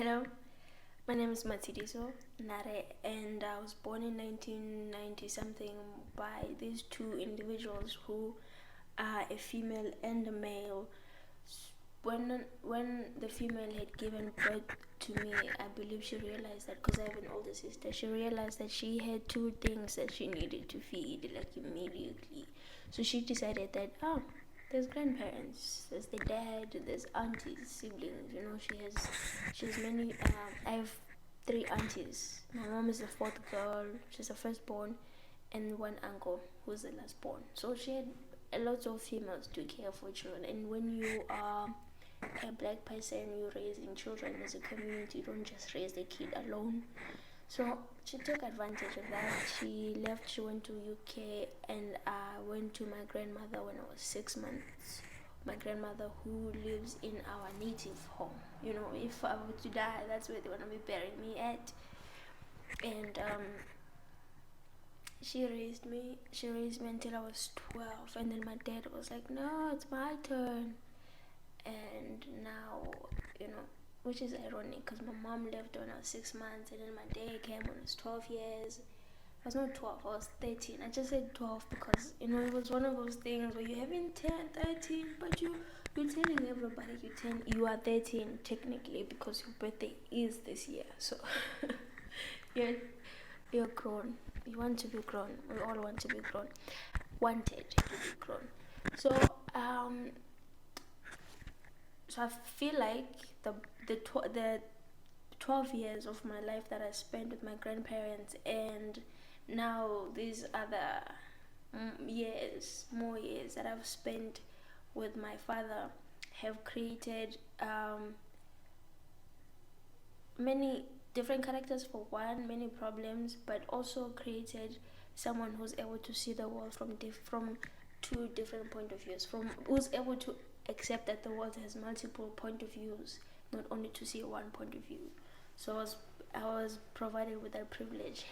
Hello, my name is Ramphefa-Nare, and I was born in 1990 something by these two individuals who are a female and a male. When the female had given birth to me, I believe she realized that, because I have an older sister, she realized that she had two things that she needed to feed like immediately. So she decided that there's grandparents, there's the dad, there's aunties, siblings. She has many. I have three aunties. My mom is the fourth girl. She's the firstborn, and one uncle who's the last born. So she had a lot of females to care for children. And when you are a black person, you're raising children as a community. You don't just raise the kid alone. So she took advantage of that. She left, she went to UK, and I went to my grandmother when I was 6 months. My grandmother, who lives in our native home. If I were to die, that's where they want to be burying me at. And she raised me until I was 12, and then my dad was like, no, it's my turn. And now, which is ironic, because my mom left when I was 6 months, and then my dad came when I was 12 years. I was not 12, I was 13. I just said 12 because, it was one of those things where you haven't turned 13, but you're telling everybody you are 13 technically, because your birthday is this year. So you're grown. You want to be grown. We all want to be grown. Wanted to be grown. So I feel like the 12 years of my life that I spent with my grandparents, and now these other more years that I've spent with my father, have created many different characters for one, many problems, but also created someone who's able to see the world from two different point of views, who's able to accept that the world has multiple point of views, not only to see one point of view. So I was provided with that privilege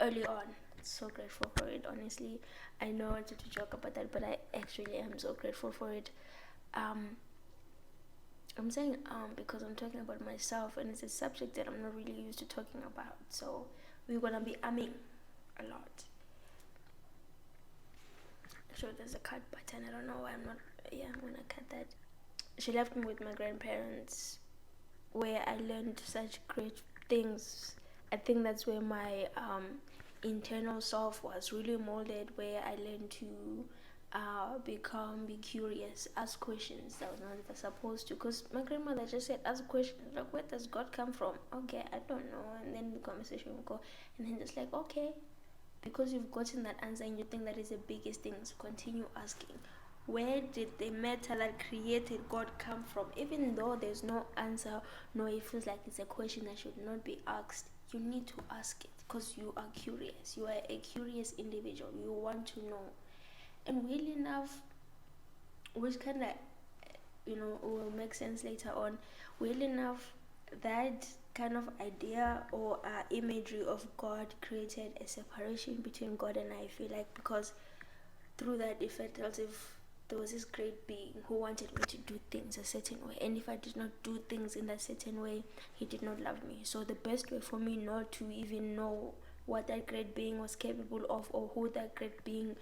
early on. So grateful for it, honestly. I know I wanted to joke about that, but I actually am so grateful for it. I'm saying because I'm talking about myself, and it's a subject that I'm not really used to talking about. So we're gonna be umming a lot. Sure, there's a cut button. I don't know why I'm not. Yeah, I'm gonna cut that. She left me with my grandparents, where I learned such great things. I think that's where my internal self was really molded, where I learned to be curious, ask questions that I was not even supposed to. Because my grandmother just said, ask questions. Like, where does God come from? Okay, I don't know. And then the conversation will go. And then just like, okay, because you've gotten that answer and you think that is the biggest thing, so continue asking. Where did the matter that created God come from? Even though there's no answer, no, it feels like it's a question that should not be asked, you need to ask it, because you are curious. You are a curious individual. You want to know. And weirdly enough, which kind of, will make sense later on, weirdly enough, that kind of idea or imagery of God created a separation between God and I feel like, because through that it felt as if there was this great being who wanted me to do things a certain way, and if I did not do things in that certain way, he did not love me. So the best way for me not to even know what that great being was capable of, or who that great being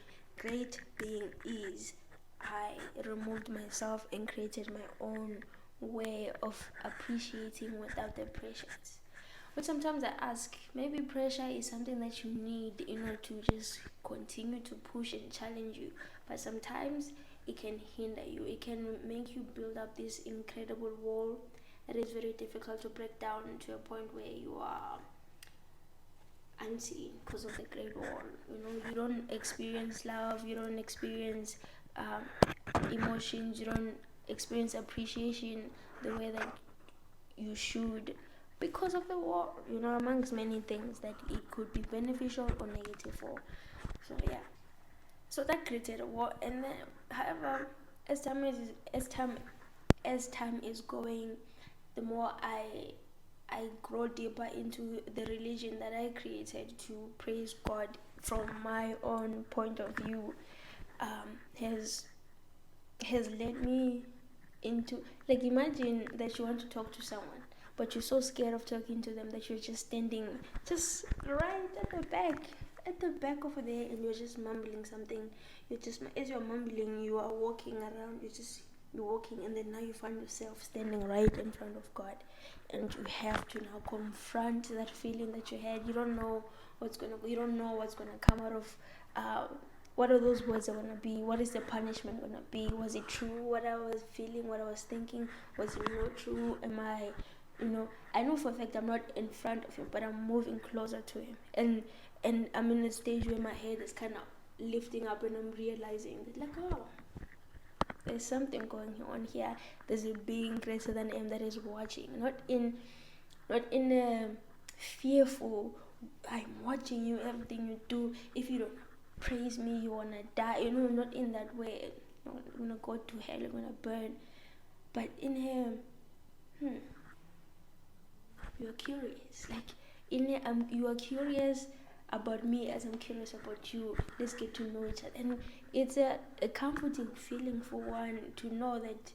is, I removed myself and created my own way of appreciating without the pressures. But sometimes I ask, maybe pressure is something that you need in order to just continue to push and challenge you. But sometimes it can hinder you. It can make you build up this incredible wall that is very difficult to break down to a point where you are unseen because of the great wall. You don't experience love, you don't experience emotions, you don't experience appreciation the way that you should, because of the war, amongst many things that it could be beneficial or negative for. So yeah, so that created a war. And then, however, as time is going, the more I grow deeper into the religion that I created to praise God from my own point of view, has led me into, like, imagine that you want to talk to someone, but you're so scared of talking to them that you're just standing just right at the back over there, and you're just mumbling something. You're just, as you're mumbling, you are walking around, you're walking, and then now you find yourself standing right in front of God, and you have to now confront that feeling that you had. You don't know what's gonna come out of what are those words are gonna be? What is the punishment gonna be? Was it true what I was feeling, what I was thinking? Was it not true? Am I, I know for a fact I'm not in front of him, but I'm moving closer to him, and I'm in a stage where my head is kind of lifting up, and I'm realizing that, like, oh, there's something going on here. There's a being greater than him that is watching, not in a fearful, I'm watching you, everything you do. If you don't praise me, you wanna die. Not in that way. You're gonna go to hell, you're gonna burn. But in him, you're curious. Like in him, you are curious about me as I'm curious about you. Let's get to know each other. And it's a comforting feeling for one to know that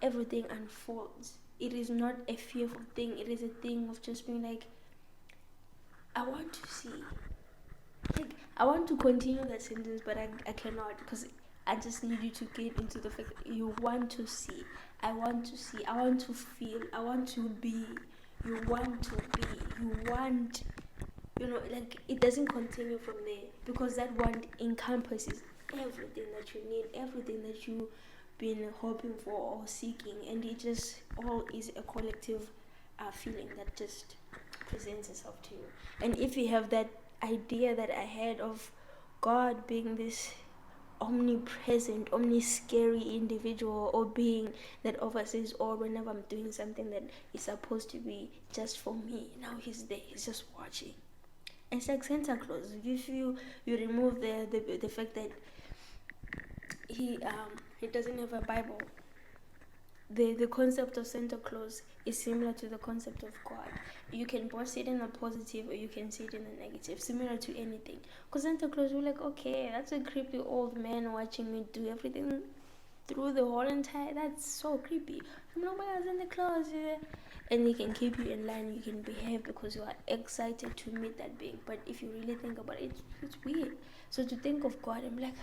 everything unfolds. It is not a fearful thing. It is a thing of just being like, I want to see. Like, I want to continue that sentence, but I cannot, because I just need you to get into the fact that you want to see. I want to see. I want to feel. I want to be. You want to be. You want. Like, it doesn't continue from there, because that want encompasses everything that you need, everything that you've been hoping for or seeking, and it just all is a collective feeling that just presents itself to you. And if you have that idea that I had of God being this omnipresent, scary individual or being that oversees all whenever I'm doing something that is supposed to be just for me, now he's there, he's just watching. It's like Santa Claus. If you remove the fact that he doesn't have a Bible, the concept of Santa Claus is similar to the concept of God. You can both see it in a positive, or you can see it in a negative, similar to anything. Because Santa Claus, you're like, okay, that's a creepy old man watching me do everything through the whole entire. That's so creepy. I'm like, oh my God, Santa Claus, yeah. And he can keep you in line. You can behave because you are excited to meet that being. But if you really think about it, it's weird. So to think of God, I'm like,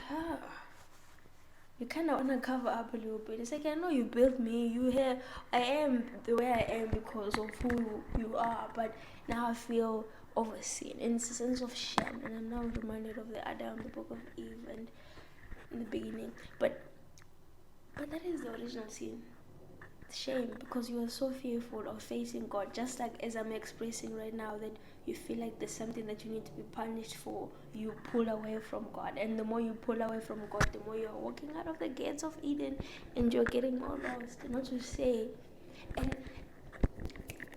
you kind of want to cover up a little bit. It's like, I know you built me. I am the way I am because of who you are. But now I feel overseen. And it's a sense of shame. And I'm now reminded of the Adam, the book of Eve, and in the beginning. But that is the original sin. Shame, because you are so fearful of facing God. Just like as I'm expressing right now that you feel like there's something that you need to be punished for, you pull away from God, and the more you pull away from God, the more you're walking out of the gates of Eden, and you're getting more lost. Not to say, and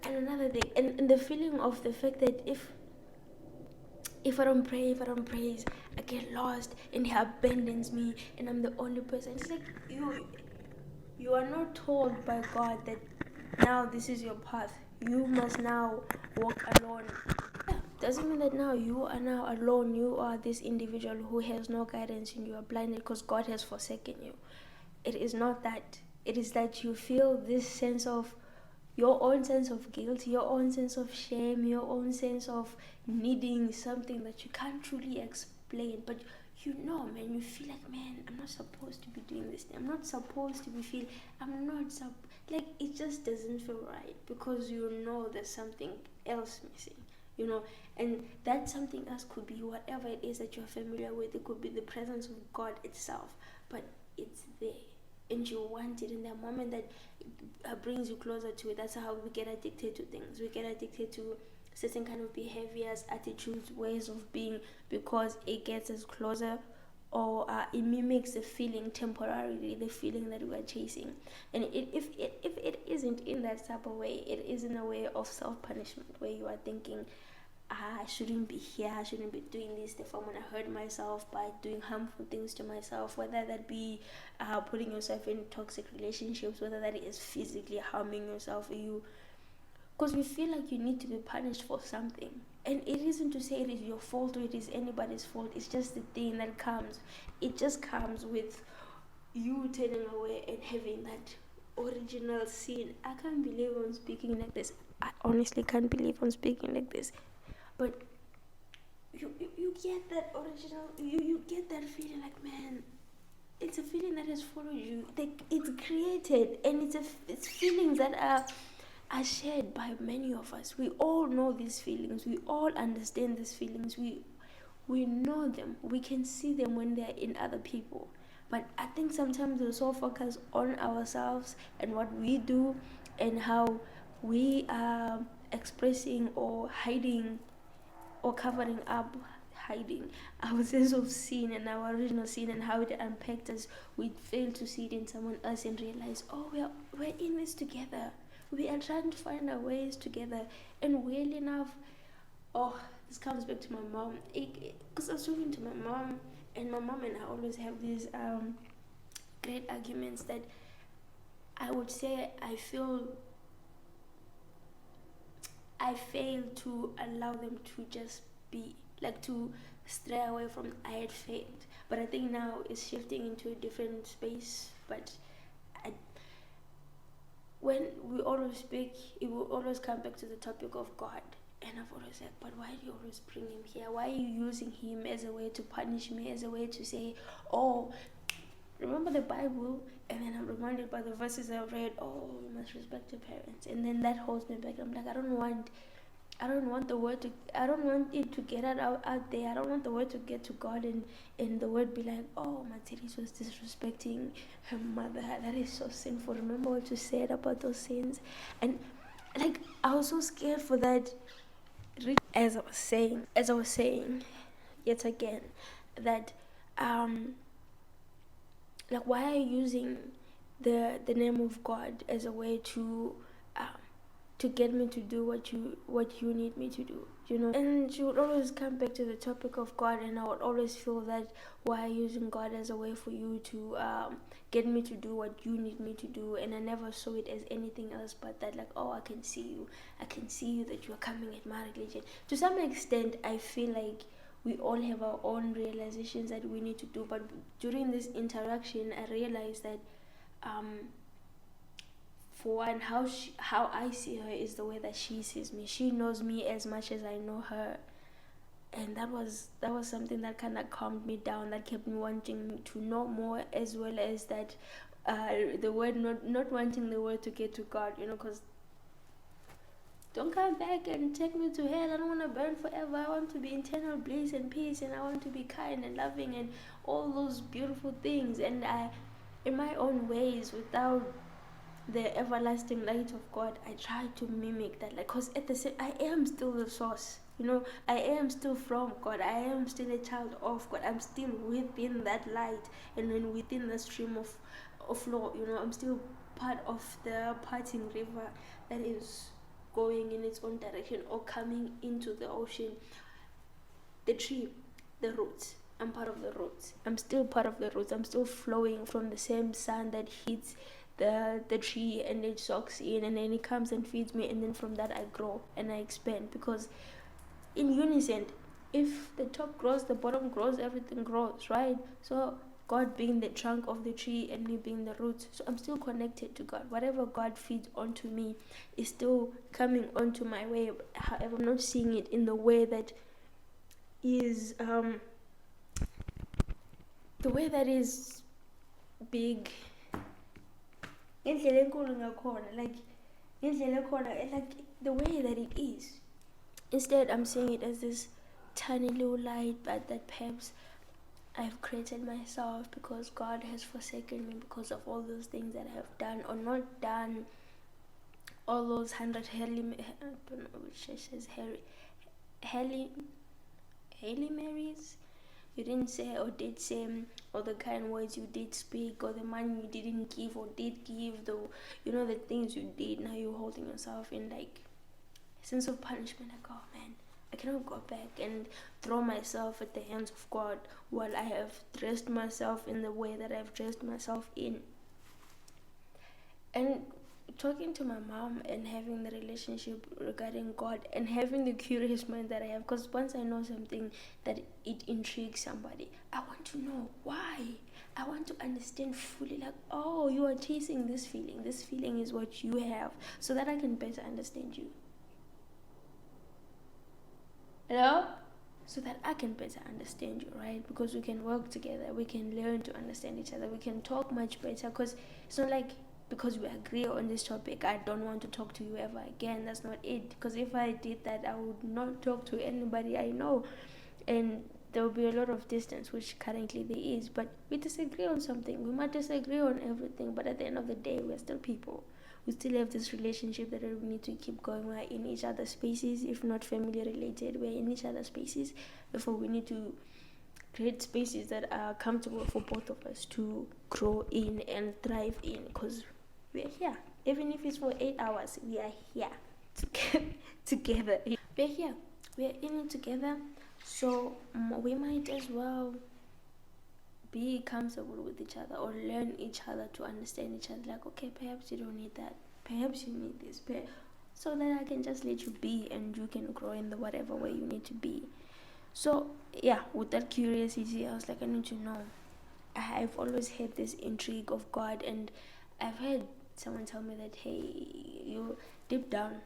another thing, and the feeling of the fact that if I don't pray, if I don't praise, I get lost, and He abandons me, and I'm the only person. It's like you are not told by God that now this is your path. You must now walk alone. Doesn't mean that now you are now alone. You are this individual who has no guidance and you are blinded because God has forsaken you. It is not that. It is that you feel this sense of your own sense of guilt, your own sense of shame, your own sense of needing something that you can't truly explain. But man, you feel like, man, I'm not supposed to be doing this. I'm not supposed to be feeling. Like, it just doesn't feel right, because there's something else missing. And that something else could be whatever it is that you're familiar with. It could be the presence of God itself, but it's there, and you want it. In that moment that brings you closer to it. That's how we get addicted to things. We get addicted to certain kind of behaviors, attitudes, ways of being, because it gets us closer, or it mimics the feeling temporarily, the feeling that we are chasing. And if it isn't in that type of way, it is in a way of self-punishment, where you are thinking, I shouldn't be here, I shouldn't be doing this, therefore I'm going to hurt myself by doing harmful things to myself, whether that be putting yourself in toxic relationships, whether that is physically harming yourself, because you feel like you need to be punished for something. And it isn't to say it is your fault or it is anybody's fault. It's just the thing that comes. It just comes with you turning away and having that original sin. I can't believe I'm speaking like this. I honestly can't believe I'm speaking like this. But you get that original, you get that feeling like, man, it's a feeling that has followed you. Like, it's created, and it's feelings that are shared by many of us. We all know these feelings. We all understand these feelings. We know them. We can see them when they're in other people. But I think sometimes we're so focused on ourselves and what we do and how we are expressing or hiding or covering up, hiding our sense of sin and our original sin and how it impacts us. We fail to see it in someone else and realize, oh, we're in this together. We are trying to find our ways together. And weirdly enough, oh, this comes back to my mom. Because I was talking to my mom, and my mom and I always have these great arguments that I would say I fail to allow them to just be, like, to stray away from I had failed. But I think now it's shifting into a different space. But when we always speak, it will always come back to the topic of God. And I've always said, but why do you always bring him here? Why are you using him as a way to punish me, as a way to say, oh, remember the Bible? And then I'm reminded by the verses I've read, oh, you must respect your parents. And then that holds me back. I'm like, I don't want the word to, I don't want it to get out there. I don't want the word to get to God and the word be like, oh, Materis was disrespecting her mother. That is so sinful. Remember what you said about those sins? And like, I was so scared for that. As I was saying yet again, that like, why are you using the name of God as a way to get me to do what you need me to do, you know? And she would always come back to the topic of God, and I would always feel that, why using God as a way for you to get me to do what you need me to do? And I never saw it as anything else but that, like, oh, I can see you that you are coming at my religion. To some extent, I feel like we all have our own realizations that we need to do, but during this interaction I realized that for one, how I see her is the way that she sees me. She knows me as much as I know her, and that was something that kind of calmed me down, that kept me wanting to know more, as well as that the word, not wanting the word to get to God, you know, because don't come back and take me to hell. I don't want to burn forever. I want to be eternal bliss and peace, and I want to be kind and loving and all those beautiful things, and I, in my own ways, without the everlasting light of God, I try to mimic that, like, because at the same, I am still the source, you know. I am still from God. I am still a child of God. I'm still within that light, and then within the stream of flow, you know. I'm still part of the parting river that is going in its own direction or coming into the ocean. The tree, the roots, I'm part of the roots. I'm still part of the roots. I'm still flowing from the same sun that hits the tree, and it soaks in, and then it comes and feeds me, and then from that I grow and I expand, because in unison, if the top grows, the bottom grows, everything grows, right? So God being the trunk of the tree and me being the roots, so I'm still connected to God. Whatever God feeds onto me is still coming onto my way. However, I'm not seeing it in the way that is big, like the way that it is. Instead, I'm seeing it as this tiny little light, but that perhaps I've created myself because God has forsaken me because of all those things that I have done or not done. All those 100 I don't know which church says Haile Marys you didn't say or did say, or the kind words you did speak, or the money you didn't give or did give, though, you know, the things you did. Now you're holding yourself in like a sense of punishment, like, oh man, I cannot go back and throw myself at the hands of God while I have dressed myself in the way that I've dressed myself in. And talking to my mom and having the relationship regarding God and having the curious mind that I have, because once I know something that it intrigues somebody, I want to know why. I want to understand fully, like, oh, you are chasing this feeling is what you have, so that I can better understand you. Hello? So that I can better understand you, right? Because we can work together, we can learn to understand each other, we can talk much better. Because it's not like because we agree on this topic, I don't want to talk to you ever again. That's not it. Because if I did that, I would not talk to anybody I know, and there will be a lot of distance, which currently there is. But we disagree on something. We might disagree on everything, but at the end of the day, we're still people. We still have this relationship that we need to keep going. We're in each other's spaces, if not family related. We're in each other's spaces. Therefore, we need to create spaces that are comfortable for both of us to grow in and thrive in. Because we're here, even if it's for 8 hours, we are here together. We're here, we're in it together. So we might as well be comfortable with each other, or learn each other to understand each other. Like, okay, perhaps you don't need that, perhaps you need this, so that I can just let you be and you can grow in the whatever way you need to be. So yeah, with that curiosity, I was like, I need to know. I've always had this intrigue of God, and I've heard someone tell me that, hey, you deep down,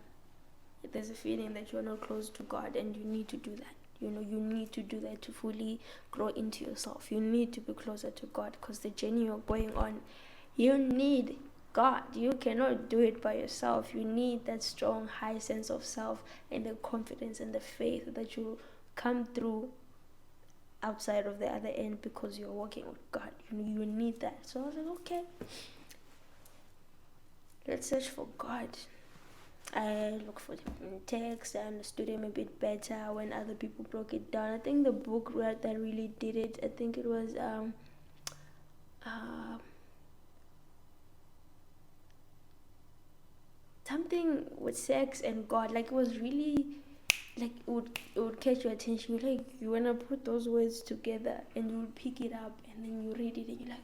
there's a feeling that you're not close to God, and you need to do that. You need to do that to fully grow into yourself. You need to be closer to God, because the journey you're going on, you need God. You cannot do it by yourself. You need that strong, high sense of self, and the confidence and the faith that you come through outside of the other end, because you're working with God. You need that. So I was like, okay, let's search for God. I look for different texts. I understood him a bit better when other people broke it down. I think the book that really did it, I think it was something with sex and God. Like, it was really, like, it would catch your attention. Like, you wanna put those words together, and you would pick it up, and then you read it, and you're like,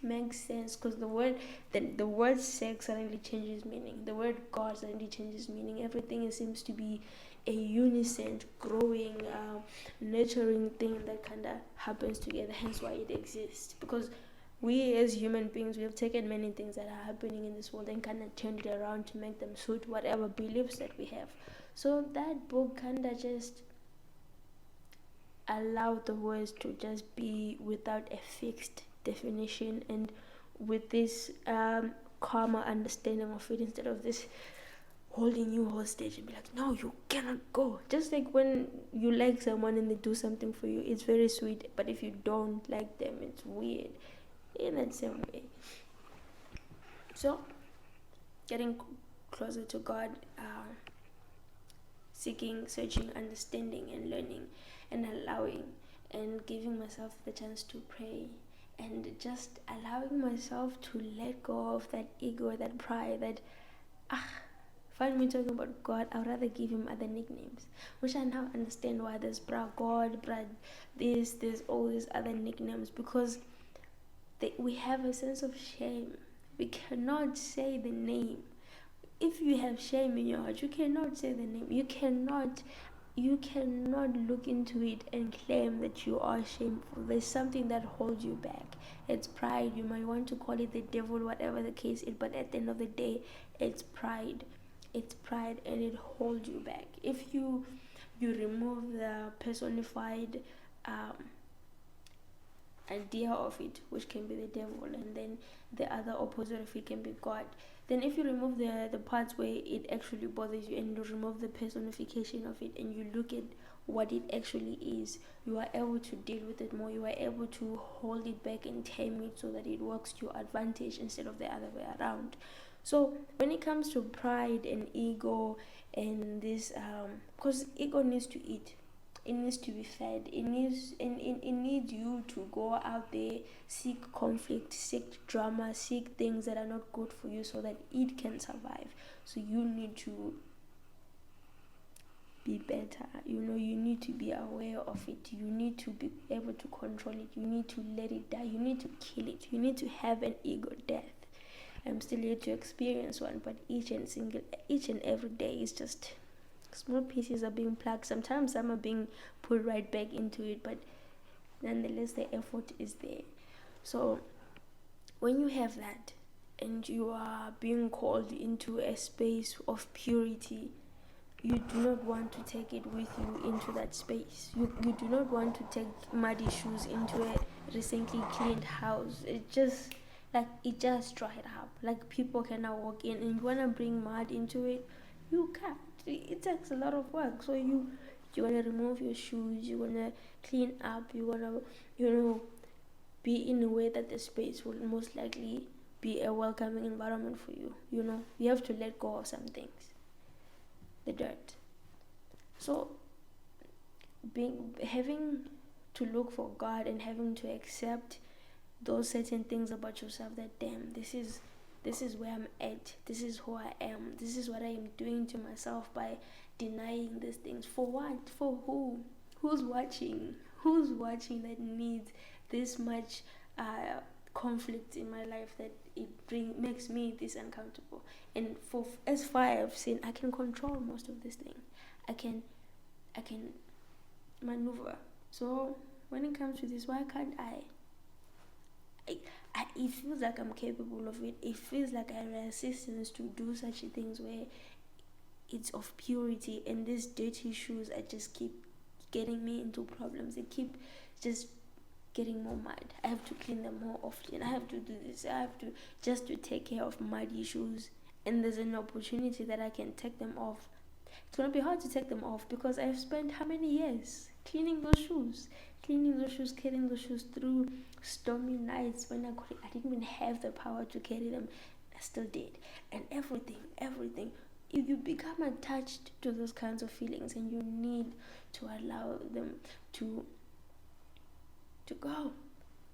makes sense. Because the word sex suddenly changes meaning, the word God suddenly changes meaning. Everything seems to be a unison, growing, nurturing thing that kind of happens together, hence why it exists. Because we as human beings, we have taken many things that are happening in this world and kind of turned it around to make them suit whatever beliefs that we have. So that book kind of just allowed the words to just be without a fixed definition, and with this calmer understanding of it, instead of this holding you hostage and be like, no, you cannot go. Just like when you like someone and they do something for you, it's very sweet, but if you don't like them, it's weird. In that same way, so getting closer to God, seeking, searching, understanding, and learning, and allowing, and giving myself the chance to pray, and just allowing myself to let go of that ego, that pride, that find me talking about God, I'd rather give him other nicknames, which I now understand why there's bra God, bra this, there's all these other nicknames, because we have a sense of shame. We cannot say the name. If you have shame in your heart, you cannot say the name. You cannot look into it and claim that you are shameful. There's something that holds you back. It's pride. You might want to call it the devil, whatever the case is, but at the end of the day, it's pride. It's pride, and it holds you back. If you remove the personified idea of it, which can be the devil, and then the other opposite of it can be God, then if you remove the parts where it actually bothers you, and you remove the personification of it, and you look at what it actually is, you are able to deal with it more. You are able to hold it back and tame it so that it works to your advantage instead of the other way around. So when it comes to pride and ego and this, because ego needs to eat, it needs to be fed, it needs you to go out there, seek conflict, seek drama, seek things that are not good for you, so that it can survive. So you need to be better. You need to be aware of it. You need to be able to control it. You need to let it die. You need to kill it. You need to have an ego death. I'm still yet to experience one, but each and every day is just small pieces are being plugged. Sometimes some are being put right back into it, but nonetheless the effort is there. So when you have that, and you are being called into a space of purity, you do not want to take it with you into that space. You do not want to take muddy shoes into a recently cleaned house. It just dried up. Like, people cannot walk in, and you wanna bring mud into it, you can't. It takes a lot of work. So you wanna remove your shoes, you wanna clean up, you wanna, be in a way that the space will most likely be a welcoming environment for you. You have to let go of some things, the dirt. So having to look for God and having to accept those certain things about yourself, that damn, this is where I'm at, this is who I am, this is what I am doing to myself by denying these things. For what? For who? Who's watching that needs this much conflict in my life, that it makes me this uncomfortable? And for as far I've seen, I can control most of these things. I can maneuver. So when it comes to this, why can't it feels like I'm capable of it. It feels like I have assistance to do such things where it's of purity, and these dirty shoes I just keep getting me into problems. They keep just getting more mud. I have to clean them more often. I have to do this. I have to just to take care of muddy shoes. And there's an opportunity that I can take them off. It's gonna be hard to take them off because I've spent how many years cleaning those shoes, carrying those shoes through stormy nights when I didn't even have the power to carry them. I still did. And everything. If you become attached to those kinds of feelings, and you need to allow them to go.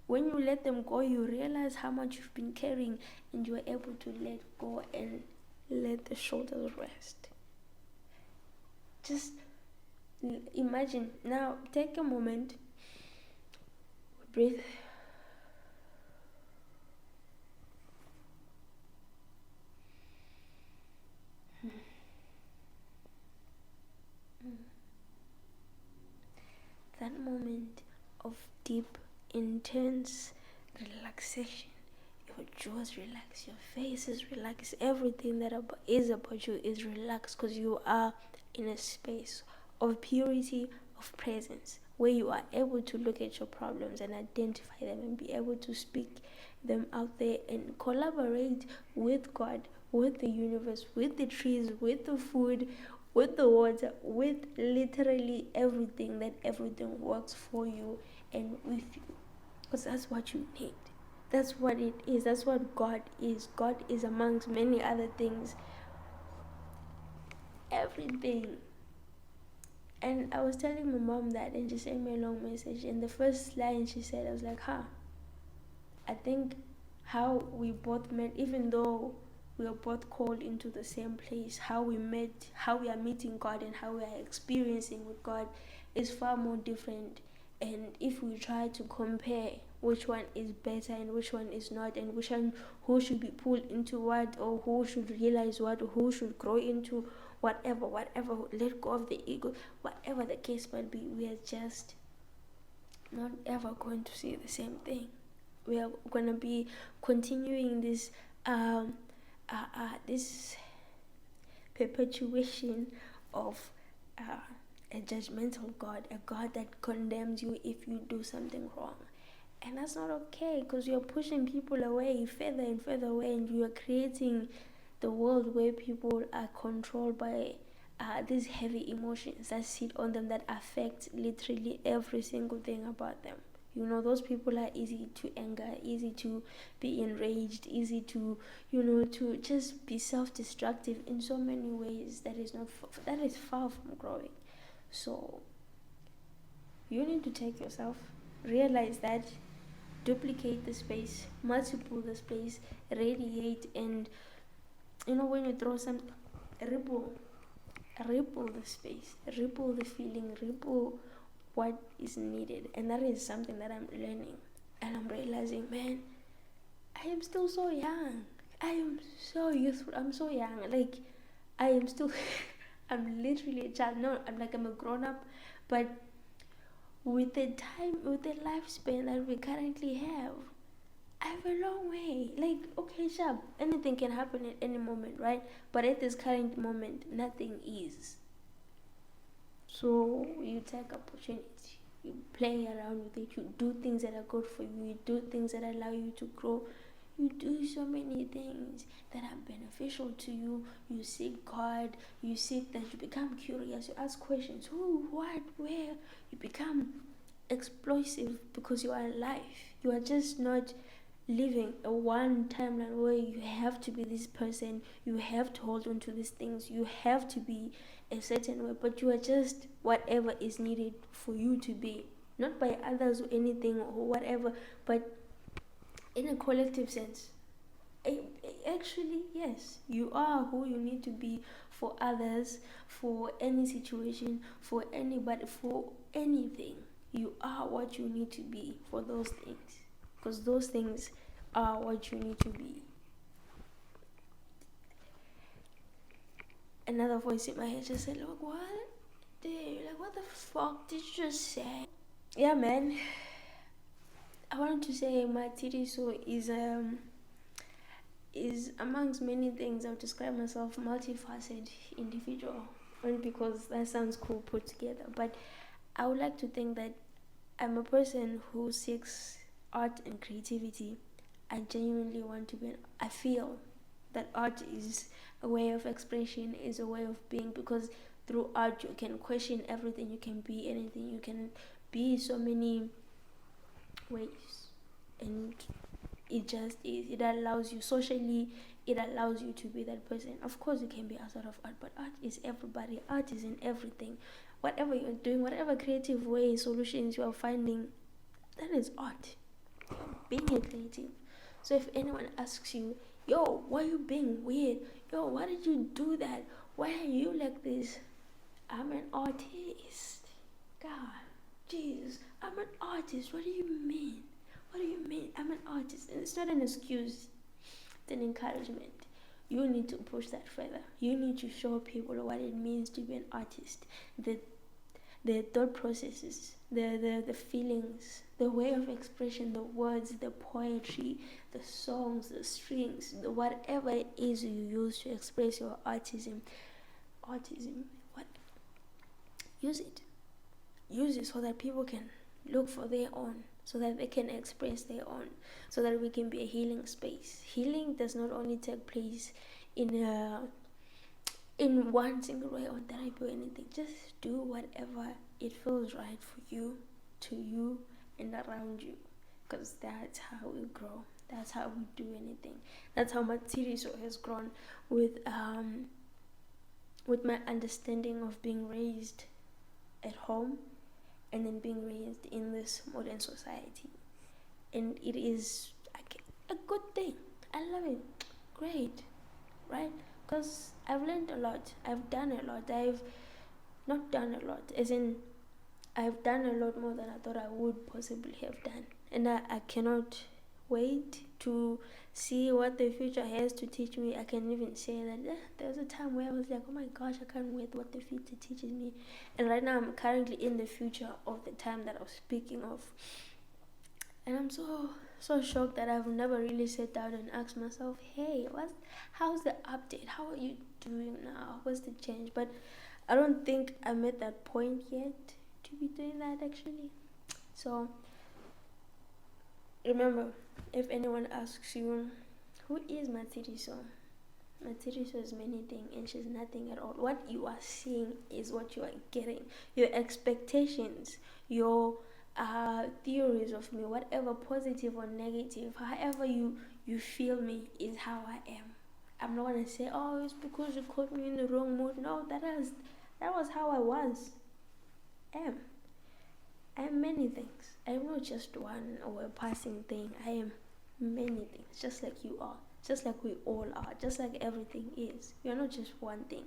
When you let them go, you realize how much you've been carrying, and you are able to let go and let the shoulders rest. Just imagine. Now take a moment, breathe, that moment of deep, intense relaxation. Your jaws relax, your face is relaxed, everything that is about you is relaxed, because you are in a space of purity, of presence, where you are able to look at your problems and identify them, and be able to speak them out there and collaborate with God, with the universe, with the trees, with the food, with the water, with literally everything, that everything works for you and with you, because that's what you need. That's what it is. That's what God is. God is, amongst many other things, everything. And I was telling my mom that, and she sent me a long message, and the first line she said, I was like, I think how we both met, even though we are both called into the same place, how we met, how we are meeting God, and how we are experiencing with God is far more different. And if we try to compare which one is better and which one is not, and who should be pulled into what, or who should realize what, or who should grow into whatever, let go of the ego, whatever the case might be, we are just not ever going to see the same thing. We are going to be continuing this this perpetuation of a judgmental God, a God that condemns you if you do something wrong. And that's not okay, because you're pushing people away further and further away, and you are creating the world where people are controlled by these heavy emotions that sit on them, that affect literally every single thing about them. Those people are easy to anger, easy to be enraged, easy to, to just be self-destructive in so many ways that is far from growing. So you need to take yourself, realize that, duplicate the space, multiple the space, radiate, and when you throw some, ripple the space, ripple the feeling, ripple what is needed. And that is something that I'm learning, and I'm realizing, man, I am still so young, I am so youthful, I'm so young, like I am still I'm literally a child. No, I'm a grown-up, but with the lifespan that we currently have, I have a long way. Like, okay, sure, anything can happen at any moment, right? But at this current moment, nothing is. So you take opportunity, you play around with it, you do things that are good for you, you do things that allow you to grow, you do so many things that are beneficial to you. You seek God, you seek that, you become curious, you ask questions, who, what, where. You become explosive because you are alive. You are just not living a one timeline where you have to be this person, you have to hold on to these things, you have to be a certain way, but you are just whatever is needed for you to be, not by others or anything or whatever, but in a collective sense. Actually, yes, you are who you need to be for others, for any situation, for anybody, for anything. You are what you need to be for those things, because those things are what you need to be. Another voice in my head just said, "Look, what? Dude, like, what the fuck did you just say?" Yeah, man. I wanted to say my Tiriso is amongst many things. I would describe myself multifaceted individual, only because that sounds cool put together. But I would like to think that I'm a person who seeks art and creativity. I genuinely want to be. I feel that art is a way of expression, is a way of being, because through art you can question everything, you can be anything, you can be so many ways, and it just is. It allows you socially, it allows you to be that person. Of course you can be outside of art, but art is everybody, art is in everything. Whatever you're doing, whatever creative way, solutions you are finding, that is art. Being a creative. So if anyone asks you, yo, why are you being weird? Yo, why did you do that? Why are you like this? I'm an artist. God, Jesus, I'm an artist. What do you mean? What do you mean? I'm an artist. And it's not an excuse, it's an encouragement. You need to push that further. You need to show people what it means to be an artist. The thought processes, the feelings, the way of expression, the words, the poetry, the songs, the strings, the whatever it is you use to express your autism, what? Use it. Use it so that people can look for their own, so that they can express their own, so that we can be a healing space. Healing does not only take place in one single way or therapy or anything. Just do whatever it feels right for you, to you, and around you, because that's how we grow. That's how we do anything. That's how my Tiriso has grown with my understanding of being raised at home and then being raised in this modern society. And it is a good thing. I love it. Great, right? Because I've learned a lot. I've done a lot. I've not done a lot, as in I've done a lot more than I thought I would possibly have done. And I cannot wait to see what the future has to teach me. I can even say that there was a time where I was like, oh my gosh, I can't wait what the future teaches me. And right now I'm currently in the future of the time that I was speaking of. And I'm so shocked that I've never really sat down and asked myself, hey, how's the update? How are you doing now? What's the change? But I don't think I'm at that point yet to be doing that, actually. So remember, if anyone asks you, who is Matiriso? Matiriso is many things and she's nothing at all. What you are seeing is what you are getting. Your expectations, your theories of me, whatever positive or negative, however you feel me, is how I am. I'm not gonna say, oh, it's because you caught me in the wrong mood. No, that was how I was. I am many things. I am not just one or a passing thing. I am many things, just like you are, just like we all are, just like everything is. You're not just one thing,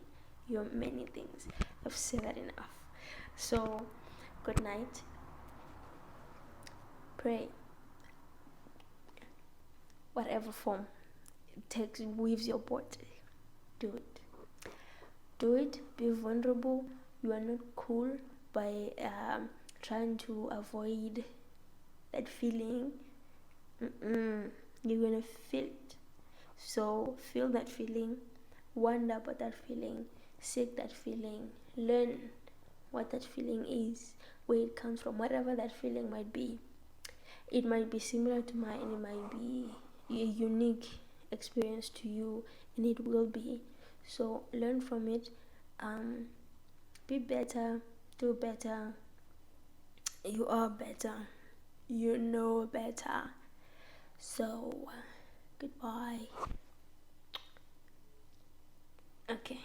you're many things. I've said that enough. So, good night. Pray. Whatever form it takes, weaves your body. Do it. Do it. Be vulnerable. You are not cool by trying to avoid that feeling. You're gonna feel it. So feel that feeling, wonder about that feeling, seek that feeling, learn what that feeling is, where it comes from, whatever that feeling might be. It might be similar to mine, it might be a unique experience to you, and it will be. So learn from it, be better, do better. You are better, you know better. So goodbye. Okay.